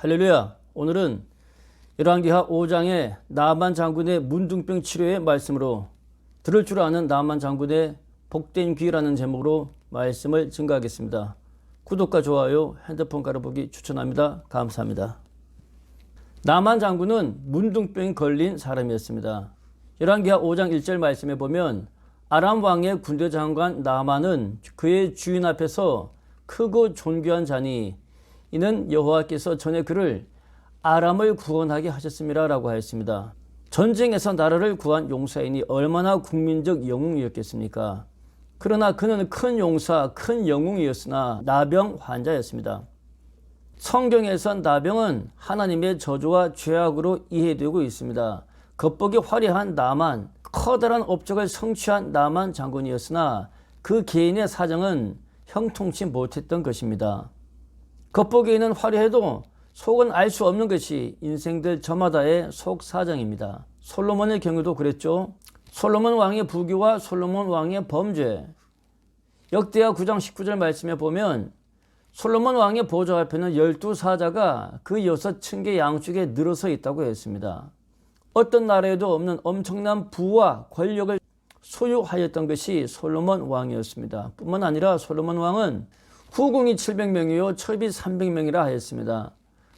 할렐루야. 오늘은 열왕기하 5장의 나만 장군의 문둥병 치료의 말씀으로 들을 줄 아는 나만 장군의 복된 귀라는 제목으로 말씀을 증거하겠습니다. 구독과 좋아요, 핸드폰 깔아보기 추천합니다. 감사합니다. 나만 장군은 문둥병이 걸린 사람이었습니다. 열왕기하 5장 1절 말씀에 보면 아람 왕의 군대 장관 나만은 그의 주인 앞에서 크고 존귀한 자니 이는 여호와께서 전에 그를 아람을 구원하게 하셨습니다 라고 하였습니다. 전쟁에서 나라를 구한 용사이니 얼마나 국민적 영웅이었겠습니까? 그러나 그는 큰 용사, 큰 영웅이었으나 나병 환자였습니다. 성경에선 나병은 하나님의 저주와 죄악으로 이해되고 있습니다. 겉보기 화려한 나만, 커다란 업적을 성취한 나만 장군이었으나 그 개인의 사정은 형통치 못했던 것입니다. 겉보기에는 화려해도 속은 알 수 없는 것이 인생들 저마다의 속 사정입니다. 솔로몬의 경우도 그랬죠. 솔로몬 왕의 부귀와 솔로몬 왕의 범죄. 역대하 9장 19절 말씀에 보면 솔로몬 왕의 보좌 앞에는 12사자가 그 6층계 양쪽에 늘어서 있다고 했습니다. 어떤 나라에도 없는 엄청난 부와 권력을 소유하였던 것이 솔로몬 왕이었습니다. 뿐만 아니라 솔로몬 왕은 후궁이 700명이요 첩이 300명이라 하였습니다.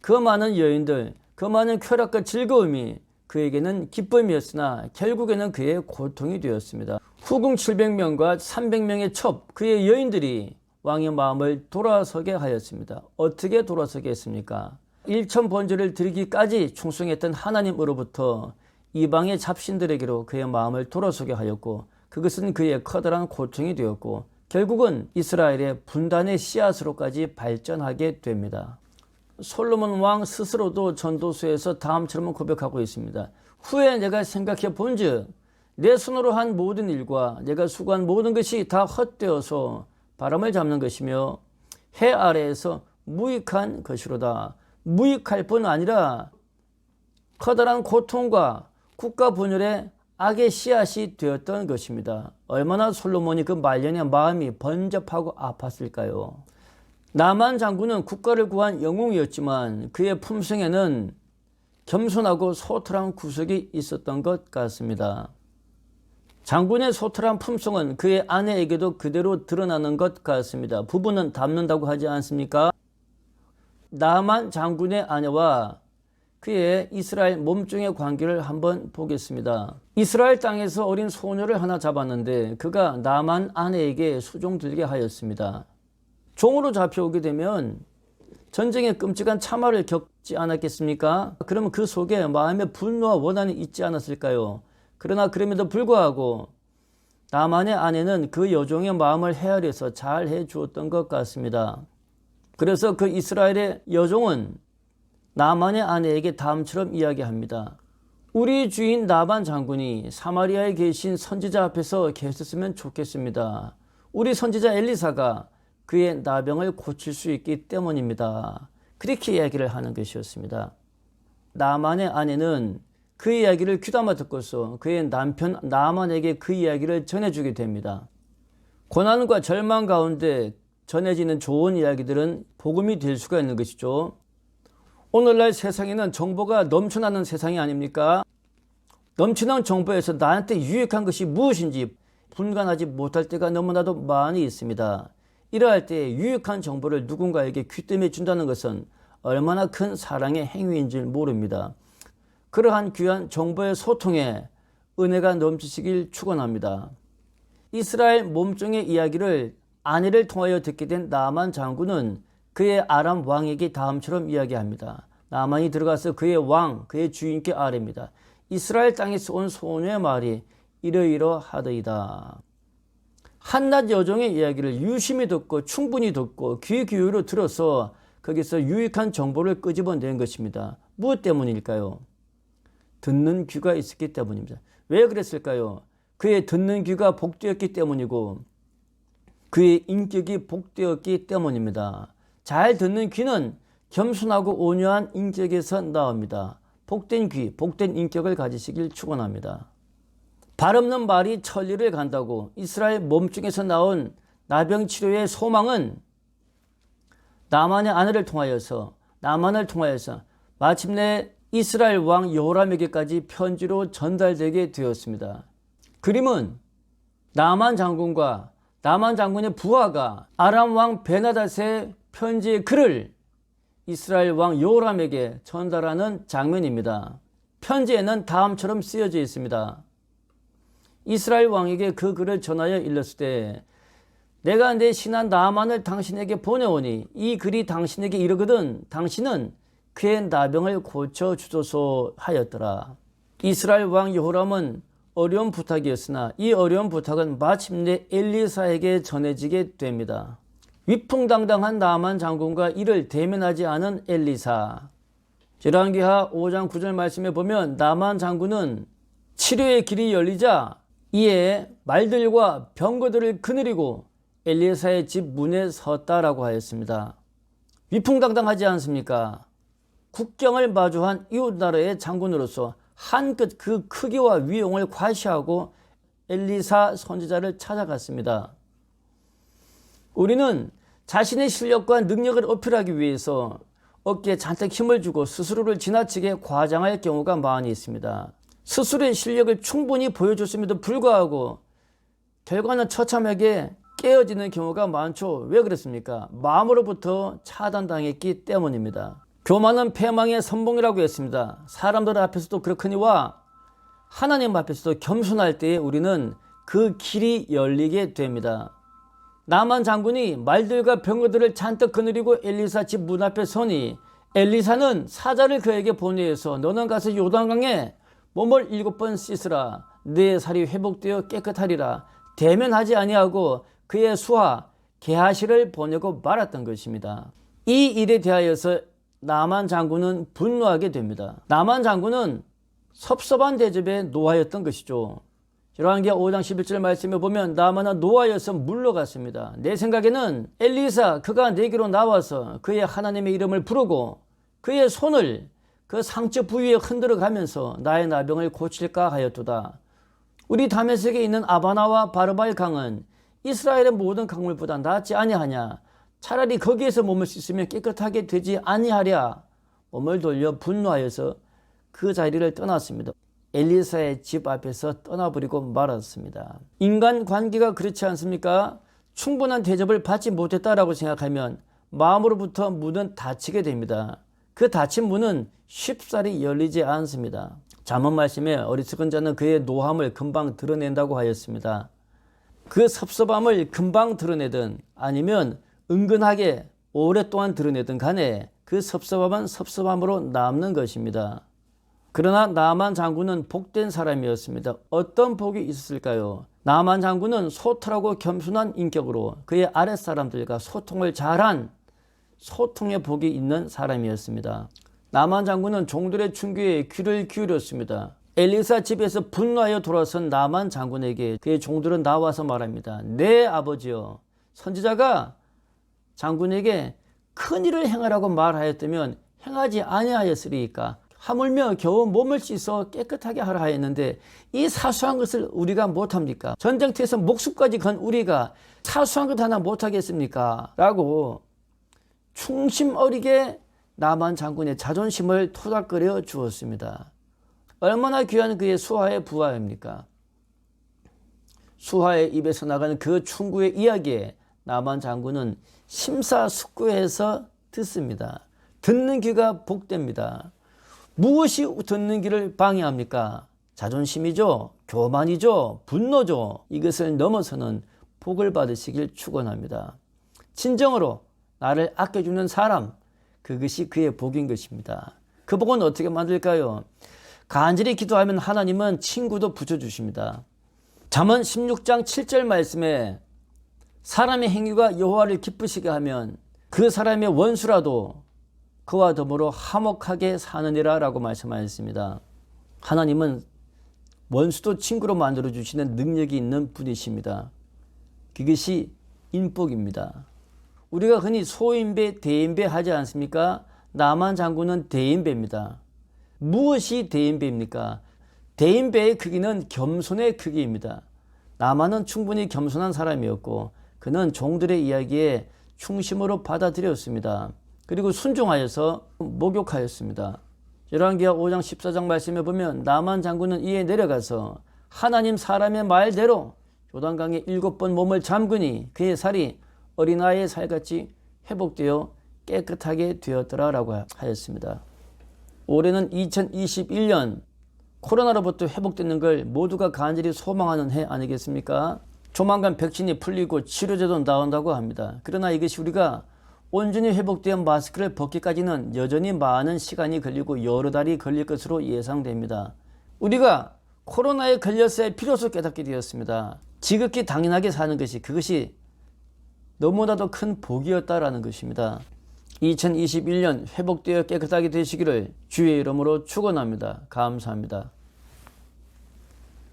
그 많은 여인들, 그 많은 쾌락과 즐거움이 그에게는 기쁨이었으나 결국에는 그의 고통이 되었습니다. 후궁 700명과 300명의 첩, 그의 여인들이 왕의 마음을 돌아서게 하였습니다. 어떻게 돌아서게 했습니까? 일천번제를 드리기까지 충성했던 하나님으로부터 이방의 잡신들에게로 그의 마음을 돌아서게 하였고, 그것은 그의 커다란 고통이 되었고 결국은 이스라엘의 분단의 씨앗으로까지 발전하게 됩니다. 솔로몬 왕 스스로도 전도서에서 다음처럼 고백하고 있습니다. 후에 내가 생각해 본즉 내 손으로 한 모든 일과 내가 수고한 모든 것이 다 헛되어서 바람을 잡는 것이며 해 아래에서 무익한 것이로다. 무익할 뿐 아니라 커다란 고통과 국가 분열의 악의 씨앗이 되었던 것입니다. 얼마나 솔로몬이 그 말년의 마음이 번잡하고 아팠을까요? 나만 장군은 국가를 구한 영웅이었지만 그의 품성에는 겸손하고 소탈한 구석이 있었던 것 같습니다. 장군의 소탈한 품성은 그의 아내에게도 그대로 드러나는 것 같습니다. 부부는 닮는다고 하지 않습니까? 나만 장군의 아내와 그의 이스라엘 몸종의 관계를 한번 보겠습니다. 이스라엘 땅에서 어린 소녀를 하나 잡았는데 그가 나만 아내에게 수종들게 하였습니다. 종으로 잡혀오게 되면 전쟁의 끔찍한 참화를 겪지 않았겠습니까? 그러면 그 속에 마음의 분노와 원한이 있지 않았을까요? 그러나 그럼에도 불구하고 나만의 아내는 그 여종의 마음을 헤아려서 잘 해주었던 것 같습니다. 그래서 그 이스라엘의 여종은 나만의 아내에게 다음처럼 이야기합니다. 우리 주인 나만 장군이 사마리아에 계신 선지자 앞에서 계셨으면 좋겠습니다. 우리 선지자 엘리사가 그의 나병을 고칠 수 있기 때문입니다. 그렇게 이야기를 하는 것이었습니다. 나만의 아내는 그 이야기를 귀담아 듣고서 그의 남편 나만에게 그 이야기를 전해주게 됩니다. 고난과 절망 가운데 전해지는 좋은 이야기들은 복음이 될 수가 있는 것이죠. 오늘날 세상에는 정보가 넘쳐나는 세상이 아닙니까? 넘치는 정보에서 나한테 유익한 것이 무엇인지 분간하지 못할 때가 너무나도 많이 있습니다. 이러할 때 유익한 정보를 누군가에게 귀뜸해 준다는 것은 얼마나 큰 사랑의 행위인 줄 모릅니다. 그러한 귀한 정보의 소통에 은혜가 넘치시길 축원합니다. 이스라엘 몸종의 이야기를 아내를 통하여 듣게 된 나만 장군은 그의 아람 왕에게 다음처럼 이야기합니다. 나만이 들어가서 그의 왕, 그의 주인께 아뢰입니다. 이스라엘 땅에서 온 소녀의 말이 이러이러하더이다. 한낱 여종의 이야기를 유심히 듣고 충분히 듣고 귀 기울여 들어서 거기서 유익한 정보를 끄집어낸 것입니다. 무엇 때문일까요? 듣는 귀가 있었기 때문입니다. 왜 그랬을까요? 그의 듣는 귀가 복되었기 때문이고 그의 인격이 복되었기 때문입니다. 잘 듣는 귀는 겸손하고 온유한 인격에서 나옵니다. 복된 귀, 복된 인격을 가지시길 축원합니다. 발 없는 말이 천리를 간다고 이스라엘 몸중에서 나온 나병 치료의 소망은 나만의 아내를 통하여서 나만을 통하여서 마침내 이스라엘 왕 여호람에게까지 편지로 전달되게 되었습니다. 그림은 나만 장군과 나만 장군의 부하가 아람 왕 베나닷의 편지의 글을 이스라엘 왕 여호람에게 전달하는 장면입니다. 편지에는 다음처럼 쓰여져 있습니다. 이스라엘 왕에게 그 글을 전하여 일렀을 때 내가 내 신하 나만을 당신에게 보내오니 이 글이 당신에게 이르거든 당신은 그의 나병을 고쳐주소서 하였더라. 이스라엘 왕 여호람은 어려운 부탁이었으나 이 어려운 부탁은 마침내 엘리사에게 전해지게 됩니다. 위풍당당한 나만 장군과 이를 대면하지 않은 엘리사. 열왕기하 5장 9절 말씀에 보면 나만 장군은 치료의 길이 열리자 이에 말들과 병거들을 거느리고 엘리사의 집 문에 섰다라고 하였습니다. 위풍당당하지 않습니까? 국경을 마주한 이웃나라의 장군으로서 한껏 그 크기와 위용을 과시하고 엘리사 선지자를 찾아갔습니다. 우리는 자신의 실력과 능력을 어필하기 위해서 어깨에 잔뜩 힘을 주고 스스로를 지나치게 과장할 경우가 많이 있습니다. 스스로의 실력을 충분히 보여줬음에도 불구하고 결과는 처참하게 깨어지는 경우가 많죠. 왜 그렇습니까? 마음으로부터 차단당했기 때문입니다. 교만은 패망의 선봉이라고 했습니다. 사람들 앞에서도 그렇거니와 하나님 앞에서도 겸손할 때에 우리는 그 길이 열리게 됩니다. 나만 장군이 말들과 병거들을 잔뜩 거느리고 엘리사 집 문 앞에 서니 엘리사는 사자를 그에게 보내어서 너는 가서 요단강에 몸을 7번 씻으라 내 살이 회복되어 깨끗하리라 대면하지 아니하고 그의 수하 게하시를 보내고 말았던 것입니다. 이 일에 대하여서 나만 장군은 분노하게 됩니다. 나만 장군은 섭섭한 대접에 노하였던 것이죠. 열왕기하 5장 11절 말씀에 보면 나만은 노하여서 물러갔습니다. 내 생각에는 엘리사 그가 내게로 나와서 그의 하나님의 이름을 부르고 그의 손을 그 상처 부위에 흔들어 가면서 나의 나병을 고칠까 하였도다. 우리 다메섹에 있는 아바나와 바르바의 강은 이스라엘의 모든 강물보다 낫지 아니하냐. 차라리 거기에서 몸을 씻으면 깨끗하게 되지 아니하랴. 몸을 돌려 분노하여서 그 자리를 떠났습니다. 엘리사의 집 앞에서 떠나버리고 말았습니다. 인간 관계가 그렇지 않습니까? 충분한 대접을 받지 못했다라고 생각하면 마음으로부터 문은 닫히게 됩니다. 그 닫힌 문은 쉽사리 열리지 않습니다. 잠언 말씀에 어리석은 자는 그의 노함을 금방 드러낸다고 하였습니다. 그 섭섭함을 금방 드러내든 아니면 은근하게 오랫동안 드러내든 간에 그 섭섭함은 섭섭함으로 남는 것입니다. 그러나 나만 장군은 복된 사람이었습니다. 어떤 복이 있었을까요? 나만 장군은 소탈하고 겸손한 인격으로 그의 아랫사람들과 소통을 잘한 소통의 복이 있는 사람이었습니다. 나만 장군은 종들의 충고에 귀를 기울였습니다. 엘리사 집에서 분노하여 돌아선 나만 장군에게 그의 종들은 나와서 말합니다. 내 아버지여, 선지자가 장군에게 큰 일을 행하라고 말하였다면 행하지 아니하였으리이까. 하물며 겨우 몸을 씻어 깨끗하게 하라 하였는데 이 사소한 것을 우리가 못합니까? 전쟁터에서 목숨까지 건 우리가 사소한 것 하나 못하겠습니까? 라고 충심 어리게 나만 장군의 자존심을 토닥거려 주었습니다. 얼마나 귀한 그의 수하의 부하입니까? 수하의 입에서 나가는 그 충고의 이야기에 나만 장군은 심사숙고해서 듣습니다. 듣는 귀가 복됩니다. 무엇이 듣는 귀를 방해합니까? 자존심이죠, 교만이죠, 분노죠. 이것을 넘어서는 복을 받으시길 축원합니다. 진정으로 나를 아껴주는 사람, 그것이 그의 복인 것입니다. 그 복은 어떻게 만들까요? 간절히 기도하면 하나님은 친구도 붙여주십니다. 잠언 16장 7절 말씀에 사람의 행위가 여호와를 기쁘시게 하면 그 사람의 원수라도 그와 더불어 화목하게 사느니라 라고 말씀하셨습니다. 하나님은 원수도 친구로 만들어주시는 능력이 있는 분이십니다. 그것이 인복입니다. 우리가 흔히 소인배, 대인배 하지 않습니까? 나만 장군은 대인배입니다. 무엇이 대인배입니까? 대인배의 크기는 겸손의 크기입니다. 나만은 충분히 겸손한 사람이었고 그는 종들의 이야기에 충심으로 받아들였습니다. 그리고 순종하여서 목욕하였습니다. 열왕기하 5장 14장 말씀에 보면 나만 장군은 이에 내려가서 하나님 사람의 말대로 요단강에 7번 몸을 잠그니 그의 살이 어린아이의 살같이 회복되어 깨끗하게 되었더라라고 하였습니다. 올해는 2021년 코로나로부터 회복되는 걸 모두가 간절히 소망하는 해 아니겠습니까? 조만간 백신이 풀리고 치료제도 나온다고 합니다. 그러나 이것이 우리가 온전히 회복된 마스크를 벗기까지는 여전히 많은 시간이 걸리고 여러 달이 걸릴 것으로 예상됩니다. 우리가 코로나에 걸렸을 필요성을 깨닫게 되었습니다. 지극히 당연하게 사는 것이 그것이 너무나도 큰 복이었다라는 것입니다. 2021년 회복되어 깨끗하게 되시기를 주의 이름으로 축원합니다. 감사합니다.